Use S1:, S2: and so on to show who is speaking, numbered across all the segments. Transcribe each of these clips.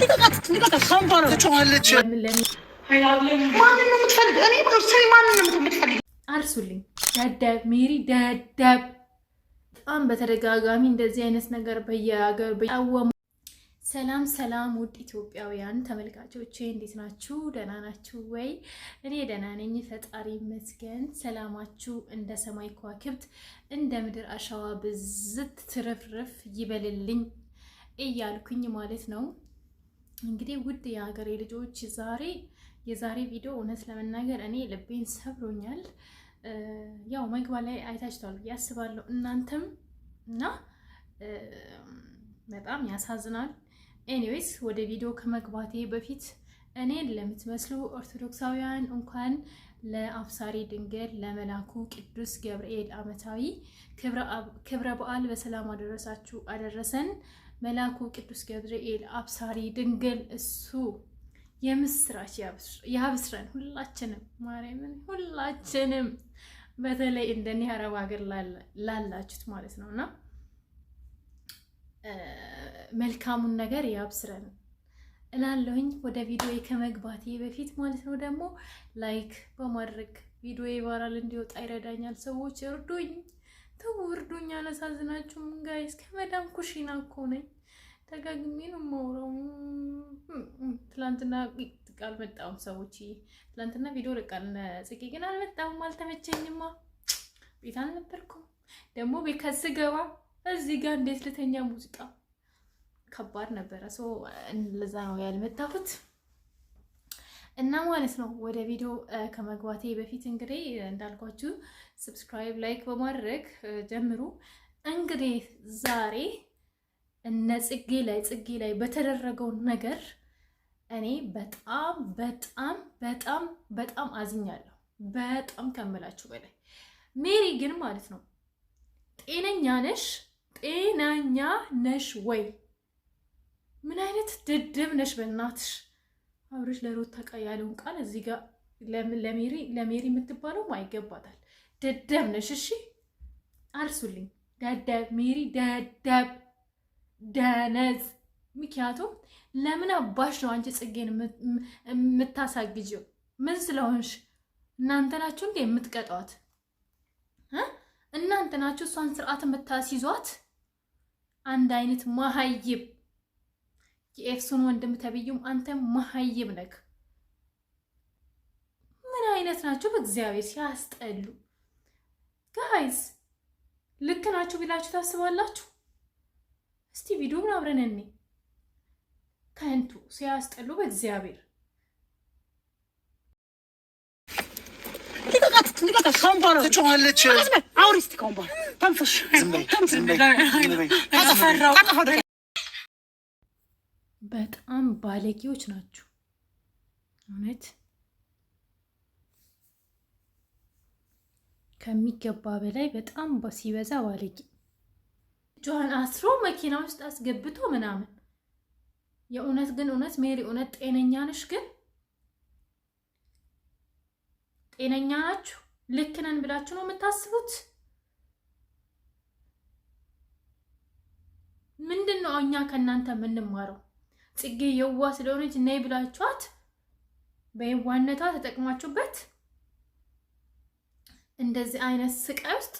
S1: ልቀቃት ካምፓራ ትጮኻለች። ማንን ነው የምትፈልግ? እኔ ስሚ፣ ማንን ነው የምትፈልግ?
S2: አርሱልኝ። ደደብ ሜሪ ደደብ። በጣም በተደጋጋሚ እንደዚህ አይነት ነገር በየሀገር በያወሙ። ሰላም ሰላም፣ ውድ ኢትዮጵያውያን ተመልካቾቼ እንዴት ናችሁ? ደህና ናችሁ ወይ? እኔ ደህና ነኝ፣ ፈጣሪ ይመስገን። ሰላማችሁ እንደ ሰማይ ከዋክብት እንደ ምድር አሸዋ ብዝት ትርፍርፍ ይበልልኝ እያልኩኝ ማለት ነው። እንግዲህ ውድ የሀገሬ ልጆች የዛሬ ቪዲዮ እውነት ለመናገር እኔ ልቤን ሰብሮኛል። ያው መግባ ላይ አይታችኋል ብዬ አስባለሁ እናንተም እና በጣም ያሳዝናል። ኤኒዌይስ ወደ ቪዲዮ ከመግባቴ በፊት እኔን ለምትመስሉ ኦርቶዶክሳውያን እንኳን ለአብሳሪ ድንግል ለመላኩ ቅዱስ ገብርኤል ዓመታዊ ክብረ በዓል በሰላም አደረሳችሁ አደረሰን። መላኩ ቅዱስ ገብርኤል አብሳሪ ድንግል እሱ የምስራች ያብስረን ሁላችንም፣ ማርያምን ሁላችንም፣ በተለይ እንደኔ አረብ ሀገር ላላችሁት ማለት ነውና መልካሙን ነገር ያብስረን እላለሁኝ። ወደ ቪዲዮ ከመግባቴ በፊት ማለት ነው ደግሞ ላይክ በማድረግ ቪዲዮ ቫይራል እንዲወጣ ይረዳኛል። ሰዎች እርዱኝ፣ ተው እርዱኝ፣ አላሳዝናችሁም ጋይስ። ከመዳም ኩሽና እኮ ነኝ፣ ተጋግሜ ነው የማወራው። ትላንትና አልመጣሁም ሰዎች፣ ትላንትና ቪዲዮ ልቃል ጽጌ ግን አልመጣሁም፣ አልተመቸኝማ፣ ቤት አልነበርኩም። ደግሞ ቤት ከስገባ እዚህ ጋር እንዴት ልተኛ? ሙዚቃ ከባድ ነበረ። ለዛ ነው ያልመጣሁት እና ማለት ነው። ወደ ቪዲዮ ከመግባቴ በፊት እንግዲህ እንዳልኳችሁ ሰብስክራይብ፣ ላይክ በማድረግ ጀምሩ። እንግዲህ ዛሬ እነ ጽጌ ላይ በተደረገው ነገር እኔ በጣም በጣም በጣም በጣም አዝኛለሁ። በጣም ከምላችሁ በላይ ሜሪ ግን ማለት ነው ጤነኛ ነሽ ወይ? ምን አይነት ድድብ ነሽ? በእናትሽ አብረሽ ለሩታ ያለውን ቃል እዚህ ጋር ለሜሪ የምትባለው አይገባታል። ደደብ ነሽ። እሺ አርሱልኝ። ደደብ ሜሪ፣ ደደብ ደነዝ። ምክንያቱም ለምን አባሽ ነው አንቺ ጽጌን የምታሳግጂው? ምን ስለሆንሽ? እናንተ ናችሁ እንዴ የምትቀጧት? እናንተ ናችሁ እሷን ስርዓት የምታስይዟት? አንድ አይነት መሀይብ፣ የኤፍሱን ወንድም ተብዩም አንተ መሀይብ ነክ። ምን አይነት ናችሁ? በእግዚአብሔር ሲያስጠሉ ጋይስ። ልክ ናችሁ ቢላችሁ ታስባላችሁ? እስቲ ቪዲዮውን አብረን እኔ ከንቱ ሲያስጠሉ በእግዚአብሔር።
S1: ልቀቃት ካምፓራ ትጮኻለች። አውሪ እስቲ ካምፓራ ተንፍሽ።
S2: በጣም ባለጌዎች ናችሁ እውነት ከሚገባ በላይ በጣም ሲበዛ ባለጌ። እጇን አስሮ መኪና ውስጥ አስገብቶ ምናምን። የእውነት ግን እውነት ሜሪ እውነት ጤነኛ ነሽ? ግን ጤነኛ ናችሁ? ልክ ነን ብላችሁ ነው የምታስቡት? ምንድን ነው እኛ ከእናንተ የምንማረው? ጽጌ የዋ ስለሆነች ነይ ብላችኋት በየዋነቷ ተጠቅማችሁበት እንደዚህ አይነት ስቃይ ውስጥ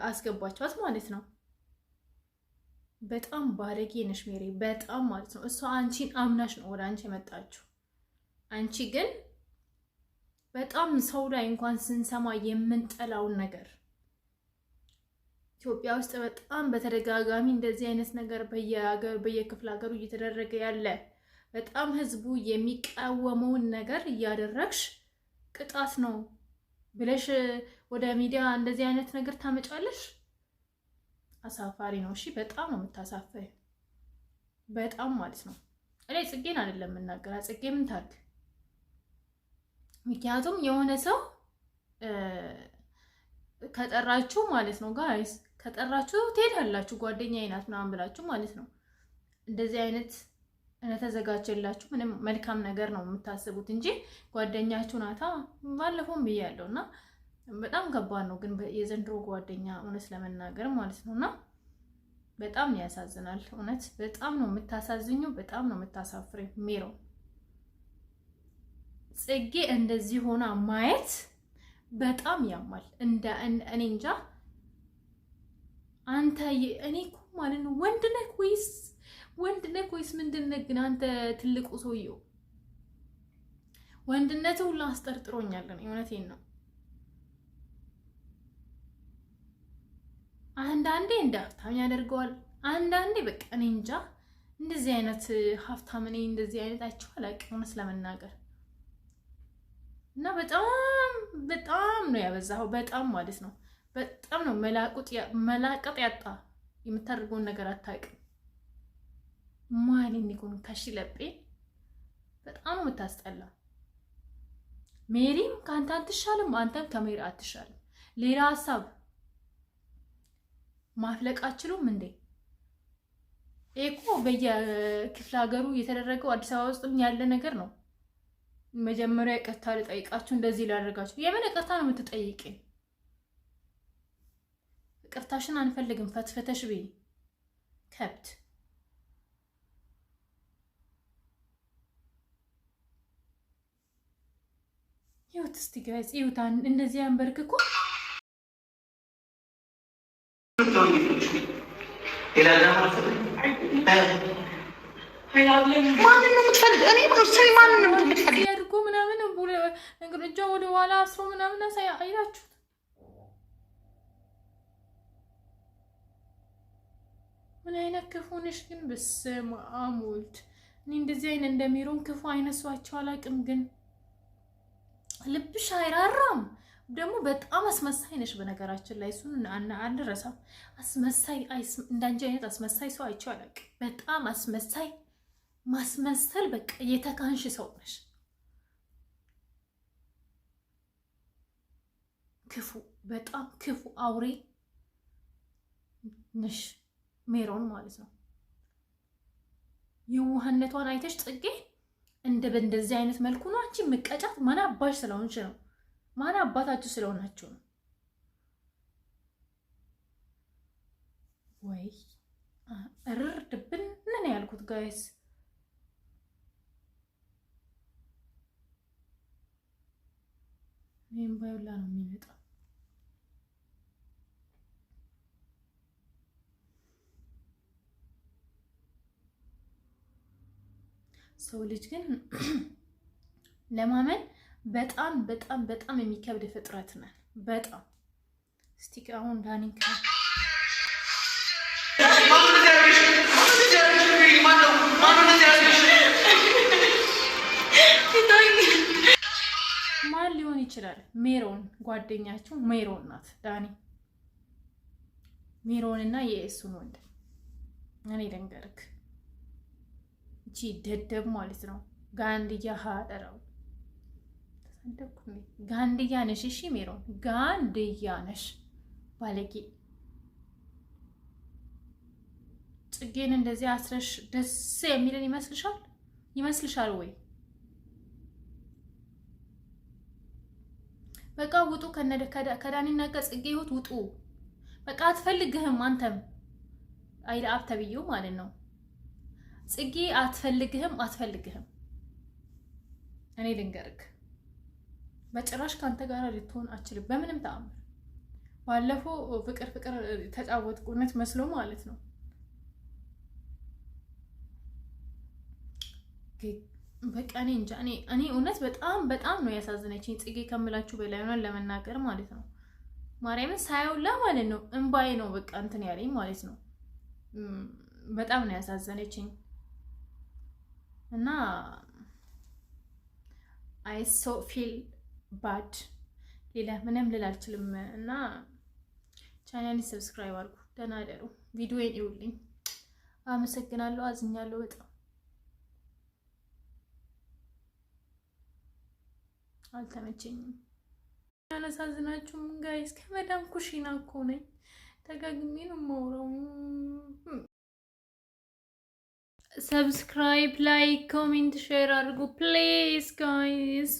S2: አስገባችኋት ማለት ነው። በጣም ባለጌ ነሽ ሜሪ፣ በጣም ማለት ነው። እሷ አንቺን አምናሽ ነው ወደ አንቺ የመጣችው። አንቺ ግን በጣም ሰው ላይ እንኳን ስንሰማ የምንጠላውን ነገር ኢትዮጵያ ውስጥ በጣም በተደጋጋሚ እንደዚህ አይነት ነገር በየክፍለ ሀገሩ እየተደረገ ያለ በጣም ህዝቡ የሚቃወመውን ነገር እያደረግሽ ቅጣት ነው ብለሽ ወደ ሚዲያ እንደዚህ አይነት ነገር ታመጫለሽ? አሳፋሪ ነው። እሺ በጣም ነው የምታሳፈሪ፣ በጣም ማለት ነው። እኔ ጽጌን አይደለም የምናገራ፣ ጽጌ ምን ታድግ? ምክንያቱም የሆነ ሰው ከጠራችሁ ማለት ነው ጋይስ፣ ከጠራችሁ ትሄዳላችሁ፣ ጓደኛዬ ናት ምናምን ብላችሁ ማለት ነው። እንደዚህ አይነት ተዘጋጀላችሁ ምንም መልካም ነገር ነው የምታስቡት እንጂ ጓደኛችሁ ናታ። ባለፈውም ብያለሁ እና በጣም ከባድ ነው ግን የዘንድሮ ጓደኛ እውነት ለመናገር ማለት ነውና በጣም ያሳዝናል። እውነት በጣም ነው የምታሳዝኙ፣ በጣም ነው የምታሳፍረኝ ሜሮን። ጽጌ እንደዚህ ሆና ማየት በጣም ያማል። እኔ እንጃ አንተ እኔ እኮ ማለት ነው ወንድ ነህ ወይስ ምንድን ነህ ግን አንተ ትልቁ ሰውየው? ወንድነት ሁሉ አስጠርጥሮኛል። እውነቴን ነው። አንዳንዴ እንደ ሀብታም ያደርገዋል፣ አንዳንዴ በቃ እኔ እንጃ። እንደዚህ አይነት ሀብታም እኔ እንደዚህ አይነት አይቼው አላውቅም እውነት ለመናገር እና በጣም ነው ያበዛው። በጣም ማለት ነው በጣም ነው መላቀጥ ያጣ። የምታደርገውን ነገር አታውቅም። ማሊን ይኩን ከሽለጴ በጣም ነው የምታስጠላ። ሜሪም ካንተ አትሻልም፣ አንተም ከሜሪ አትሻልም። ሌላ ሀሳብ ማፍለቃችሁም እንዴ? እኮ በየክፍለ ሀገሩ የተደረገው አዲስ አበባ ውስጥም ያለ ነገር ነው። መጀመሪያ ይቅርታ ልጠይቃችሁ እንደዚህ ላደርጋችሁ። የምን ይቅርታ ነው የምትጠይቂኝ? ይቅርታሽን አንፈልግም። ፈትፈተሽ በይ ከብት። ይሁት እስቲ ጋይስ ይሁት እንደዚህ አንበርክኮ
S1: ማንን ነው የምትፈልግ? እኔ ሰው ማንን ነው የምትፈልግ?
S2: ያድርጎ ምናምን እጇ ወደ ኋላ አስሮ ምናምን አይላችሁት? ምን አይነት ክፉ ነሽ ግን! በስመ አብ ወልድ። እኔ እንደዚህ አይነት እንደሚሮን ክፉ አይነት ሰዋቸው አላውቅም። ግን ልብሽ አይራራም። ደግሞ በጣም አስመሳይ ነሽ። በነገራችን ላይ እሱን አንረሳም። አስመሳይ እንዳንቺ አይነት አስመሳይ ሰው አይቼው አላውቅም። በጣም አስመሳይ ማስመሰል በቃ የተካንሽ ሰው ነሽ። ክፉ በጣም ክፉ አውሬ ነሽ ሜሮን ማለት ነው። የዋህነቷን አይተሽ ጽጌ በእንደዚህ አይነት መልኩ ነው አንቺ ምቀጫት። ማን አባሽ ስለሆንሽ ነው? ማን አባታችሁ ስለሆናችሁ ነው? ወይ እርድብን ምን ያልኩት ጋይስ። እኔም ባይውላ ነው የሚመጣው። ሰው ልጅ ግን ለማመን በጣም በጣም በጣም የሚከብድ ፍጥረት ነን። በጣም እስቲ አሁን ዳኒን ማን ሊሆን ይችላል? ሜሮን ጓደኛችሁ ሜሮን ናት። ዳኒ ሜሮንና የእሱን ወንድ እኔ ልንገርክ፣ እቺ ደደብ ማለት ነው ጋንድያ ሀደራው ተሰደብኩኝ። ጋንድያ ነሽ። እሺ ሜሮን ጋንድያ ነሽ፣ ባለጌ። ጽጌን እንደዚህ አስረሽ ደስ የሚልን ይመስልሻል ወይ? በቃ ውጡ ከዳኒና ከጽጌ ህይወት ውጡ። በቃ አትፈልግህም። አንተም አይደ አብ ተብዬው ማለት ነው። ጽጌ አትፈልግህም። እኔ ልንገርክ በጭራሽ ካንተ ጋር ልትሆን አችልም በምንም ተአምር። ባለፈው ፍቅር ተጫወትኩነት መስሎ ማለት ነው። በቃ እኔ እንጃ። እኔ እውነት በጣም ነው ያሳዝነችኝ ጽጌ ከምላችሁ በላይ ሆኗል ለመናገር ማለት ነው። ማርያምን ሳያውላ ማለት ነው እንባዬ ነው በቃ እንትን ያለኝ ማለት ነው። በጣም ነው ያሳዘነችኝ እና አይ ሶ ፊል ባድ ሌላ ምንም ልል አልችልም። እና ቻናሌን ሰብስክራይብ አድርጉ። ደህና ደሩ። ቪዲዮዬን ይውልኝ። አመሰግናለሁ። አዝኛለሁ በጣም አልተመቸኝም። አላሳዝናችሁም ጋይስ? ከመዳም ኩሽና እኮ ነኝ። ተጋግሜ ነው የማወራው። ሰብስክራይብ፣ ላይክ፣ ኮሜንት፣ ሼር አድርጉ ፕሊዝ ጋይስ።